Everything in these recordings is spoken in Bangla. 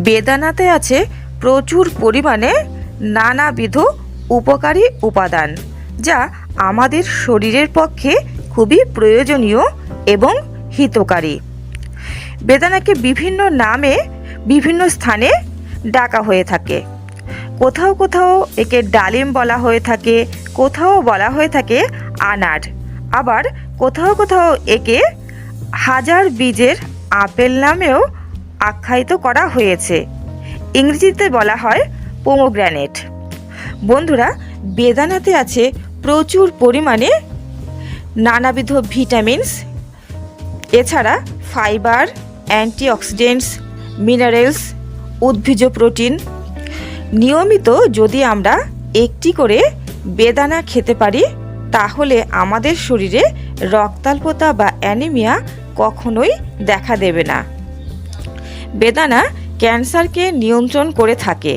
বেদানাতে আছে প্রচুর পরিমাণে নানাবিধ উপকারী উপাদান, যা আমাদের শরীরের পক্ষে খুবই প্রয়োজনীয় এবং হিতকারী। বেদানাকে বিভিন্ন নামে বিভিন্ন স্থানে ডাকা হয়ে থাকে। কোথাও কোথাও একে ডালিম বলা হয়ে থাকে, কোথাও বলা হয়ে থাকে আনার, আবার কোথাও কোথাও একে হাজার বীজের আপেল নামেও আখ্যায়িত করা হয়েছে। ইংরেজিতে বলা হয় পোমোগ্রানেট। বন্ধুরা, বেদানাতে আছে প্রচুর পরিমাণে নানাবিধ ভিটামিনস, এছাড়া ফাইবার, অ্যান্টিঅক্সিডেন্টস, মিনারেলস, উদ্ভিজ প্রোটিন। নিয়মিত যদি আমরা একটি করে বেদানা খেতে পারি, তাহলে আমাদের শরীরে রক্তাল্পতা বা অ্যানিমিয়া কখনোই দেখা দেবে না। বেদানা ক্যান্সারকে নিয়ন্ত্রণ করে থাকে,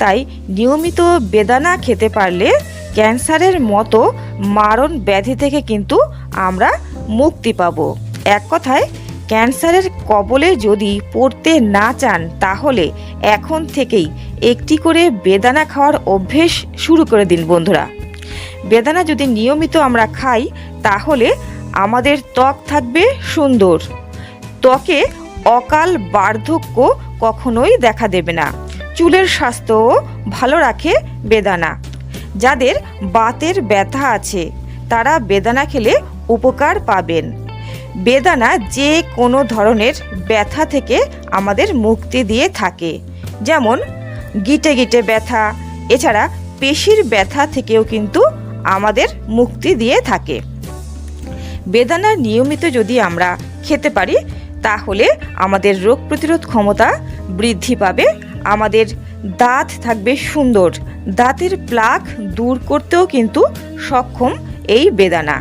তাই নিয়মিত বেদানা খেতে পারলে ক্যান্সারের মতো মারণ ব্যাধি থেকে কিন্তু আমরা মুক্তি পাব। এক কথায়, ক্যান্সারের কবলে যদি পড়তে না চান, তাহলে এখন থেকেই একটি করে বেদানা খাওয়ার অভ্যেস শুরু করে দিন বন্ধুরা। বেদানা যদি নিয়মিত আমরা খাই, তাহলে আমাদের ত্বক থাকবে সুন্দর। ত্বকে অকাল বার্ধক্য কখনোই দেখা দেবে না। চুলের স্বাস্থ্যও ভালো রাখে বেদানা। যাদের বাতের ব্যথা আছে, তারা বেদানা খেলে উপকার পাবেন। বেদানা যে কোনো ধরনের ব্যথা থেকে আমাদের মুক্তি দিয়ে থাকে, যেমন গিটে গিটে ব্যথা, এছাড়া পেশির ব্যথা থেকেও কিন্তু আমাদের মুক্তি দিয়ে থাকে। বেদানা নিয়মিত যদি আমরা খেতে পারি, তাহলে আমাদের রোগ প্রতিরোধ ক্ষমতা বৃদ্ধি পাবে, আমাদের দাঁত থাকবে সুন্দর, দাঁতের প্লাক দূর করতেও কিন্তু সক্ষম এই বেদানা।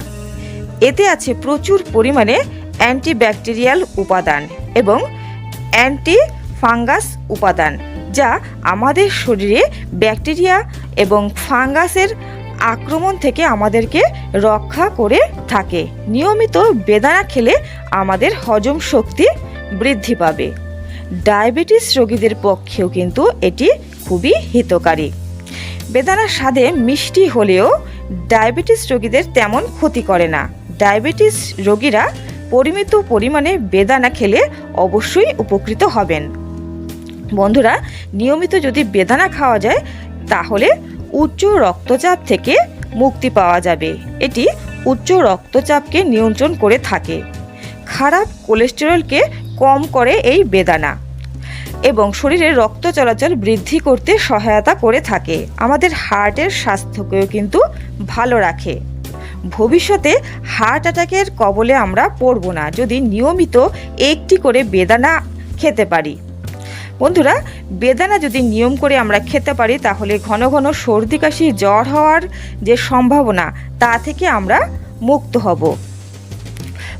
এতে আছে প্রচুর পরিমাণে অ্যান্টিব্যাকটেরিয়াল উপাদান এবং অ্যান্টি ফাঙ্গাস উপাদান, যা আমাদের শরীরে ব্যাকটেরিয়া এবং ফাঙ্গাসের আক্রমণ থেকে আমাদেরকে রক্ষা করে থাকে। নিয়মিত বেদানা খেলে আমাদের হজম শক্তি বৃদ্ধি পাবে। ডায়াবেটিস রোগীদের পক্ষেও কিন্তু এটি খুবই হিতকারী। বেদানার স্বাদে মিষ্টি হলেও ডায়াবেটিস রোগীদের তেমন ক্ষতি করে না। ডায়াবেটিস রোগীরা পরিমিত পরিমাণে বেদানা খেলে অবশ্যই উপকৃত হবেন। বন্ধুরা, নিয়মিত যদি বেদানা খাওয়া যায়, তাহলে উচ্চ রক্তচাপ থেকে মুক্তি পাওয়া যাবে। এটি উচ্চ রক্তচাপকে নিয়ন্ত্রণ করে থাকে। খারাপ কোলেস্টেরলকে কম করে এই বেদানা এবং শরীরে রক্ত চলাচল বৃদ্ধি করতে সহায়তা করে থাকে। আমাদের হার্টের স্বাস্থ্যকেও কিন্তু ভালো রাখে। ভবিষ্যতে হার্ট অ্যাটাকের কবলে আমরা পড়ব না যদি নিয়মিত একটি করে বেদানা খেতে পারি। বন্ধুরা, বেদানা যদি নিয়ম করে আমরা খেতে পারি, তাহলে ঘন ঘন সর্দি কাশি জ্বর হওয়ার যে সম্ভাবনা, তা থেকে আমরা মুক্ত হব।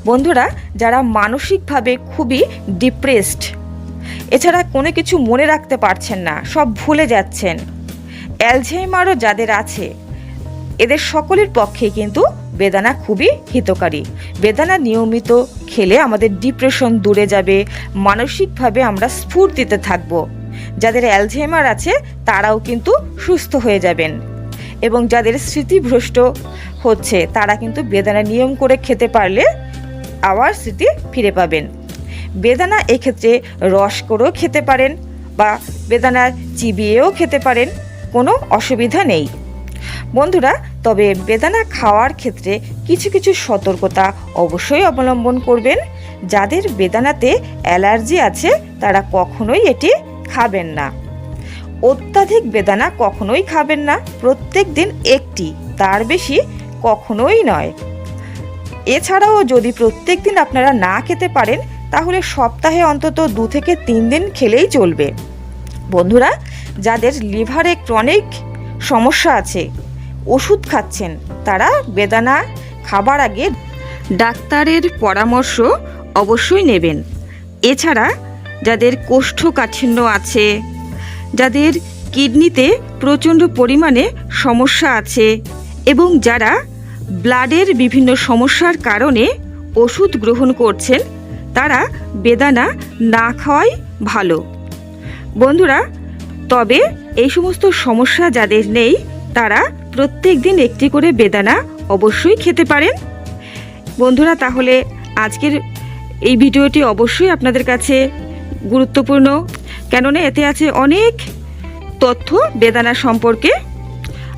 বন্ধুরা, যারা মানসিকভাবে খুবই ডিপ্রেসড, এছাড়া কোনো কিছু মনে রাখতে পারছেন না, সব ভুলে যাচ্ছেন, অ্যালঝেইমারও যাদের আছে, এদের সকলের পক্ষে কিন্তু বেদানা খুবই হিতকারী। বেদানা নিয়মিত খেলে আমাদের ডিপ্রেশন দূরে যাবে, মানসিকভাবে আমরা স্ফূর্তিতে থাকব। যাদের অ্যালঝেইমার আছে, তারাও কিন্তু সুস্থ হয়ে যাবেন। এবং যাদের স্মৃতিভ্রষ্ট হচ্ছে, তারা কিন্তু বেদানা নিয়ম করে খেতে পারলে আবার স্মৃতি ফিরে পাবেন। বেদানা এক্ষেত্রে রস করেও খেতে পারেন বা বেদানা চিবিয়েও খেতে পারেন, কোনো অসুবিধা নেই। বন্ধুরা, তবে বেদানা খাওয়ার ক্ষেত্রে কিছু কিছু সতর্কতা অবশ্যই অবলম্বন করবেন। যাদের বেদানাতে অ্যালার্জি আছে, তারা কখনোই এটি খাবেন না। অত্যাধিক বেদানা কখনোই খাবেন না। প্রত্যেক দিন একটি, তার বেশি কখনোই নয়। এছাড়াও যদি প্রত্যেক দিন আপনারা না খেতে পারেন, তাহলে সপ্তাহে অন্তত 2 থেকে 3 দিন খেলেই চলবে। বন্ধুরা, যাদের লিভারে ক্রনিক সমস্যা আছে, ওষুধ খাচ্ছেন, তারা বেদানা খাবার আগে ডাক্তারের পরামর্শ অবশ্যই নেবেন। এছাড়া যাদের কোষ্ঠকাঠিন্য আছে, যাদের কিডনিতে প্রচণ্ড পরিমাণে সমস্যা আছে এবং যারা ব্লাডের বিভিন্ন সমস্যার কারণে ওষুধ গ্রহণ করছেন, তারা বেদানা না খাওয়াই ভালো। বন্ধুরা, তবে এই সমস্ত সমস্যা যাদের নেই তারা প্রত্যেক দিন একটি করে বেদানা অবশ্যই খেতে পারেন। বন্ধুরা, তাহলে আজকের এই ভিডিওটি অবশ্যই আপনাদের কাছে গুরুত্বপূর্ণ, কেননা এতে আছে অনেক তথ্য বেদানা সম্পর্কে।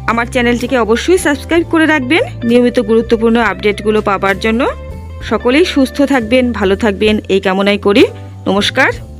আমার চ্যানেলটিকে অবশ্যই সাবস্ক্রাইব করে রাখবেন নিয়মিত গুরুত্বপূর্ণ আপডেটগুলো পাওয়ার জন্য। সকলেই সুস্থ থাকবেন, ভালো থাকবেন এই কামনাই করি। নমস্কার।